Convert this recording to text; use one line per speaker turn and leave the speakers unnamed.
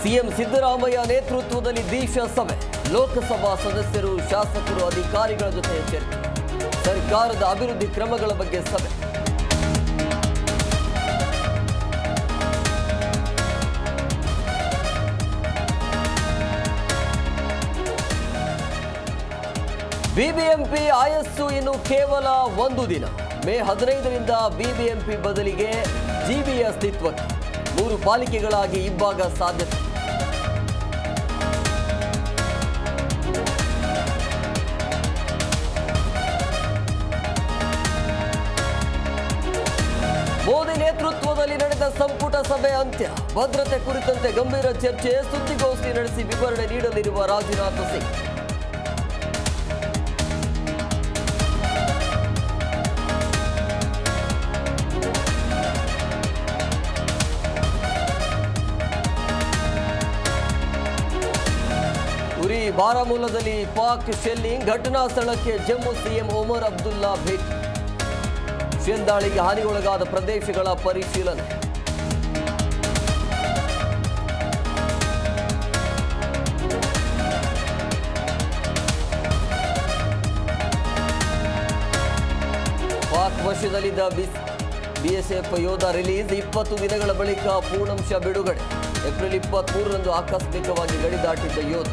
CM Siddaramaiah ನೇತೃತ್ವದಲ್ಲಿ ದೀಕ್ಷಾ ಸಭೆ, ಲೋಕಸಭಾ ಸದಸ್ಯರು, ಶಾಸಕರು, ಅಧಿಕಾರಿಗಳ ಜೊತೆ ಚರ್ಚೆ, ಸರ್ಕಾರದ ಅಭಿವೃದ್ಧಿ ಕ್ರಮಗಳ ಬಗ್ಗೆ ಸಭೆ. ಬಿಬಿಎಂಪಿ ಆಯಸ್ಸು ಇನ್ನು ಕೇವಲ 1 ದಿನ. ಮೇ 15ರಿಂದ ಬಿಬಿಎಂಪಿ ಬದಲಿಗೆ ಜಿಬಿ ಅಸ್ತಿತ್ವಕ್ಕೆ 3 ಪಾಲಿಕೆಗಳಾಗಿ ಇಬ್ಬಾಗ ಸಾಧ್ಯತೆ. ಮೋದಿ ನೇತೃತ್ವದಲ್ಲಿ ನಡೆದ ಸಂಪುಟ ಸಭೆ ಅಂತ್ಯ, ಭದ್ರತೆ ಕುರಿತಂತೆ ಗಂಭೀರ ಚರ್ಚೆ, ಸುದ್ದಿಗೋಷ್ಠಿ ನಡೆಸಿ ವಿವರಣೆ ನೀಡಲಿರುವ ರಾಜನಾಥ್ ಸಿಂಗ್. ಉರಿ ಬಾರಾಮುಲ್ಲಾದಲ್ಲಿ ಪಾಕ್ ಶೆಲ್ಲಿಂಗ್, ಘಟನಾ ಸ್ಥಳಕ್ಕೆ ಜಮ್ಮು ಸಿಎಂ ಒಮರ್ ಅಬ್ದುಲ್ಲಾ ಭೇಟಿ, ಶೆಲ್ ದಾಳಿಗೆ ಹಾನಿಗೊಳಗಾದ ಪ್ರದೇಶಗಳ ಪರಿಶೀಲನೆ. ಪಾಕ್ ವಶದಲ್ಲಿದ್ದ ಬಿಎಸ್ಎಫ್ ಯೋಧ ರಿಲೀಸ್, 20 ದಿನಗಳ ಬಳಿಕ ಪೂರ್ಣಾಂಶ ಬಿಡುಗಡೆ. ಏಪ್ರಿಲ್ 23ರಂದು ಆಕಸ್ಮಿಕವಾಗಿ ಗಡಿ ದಾಟಿದ್ದ ಯೋಧ.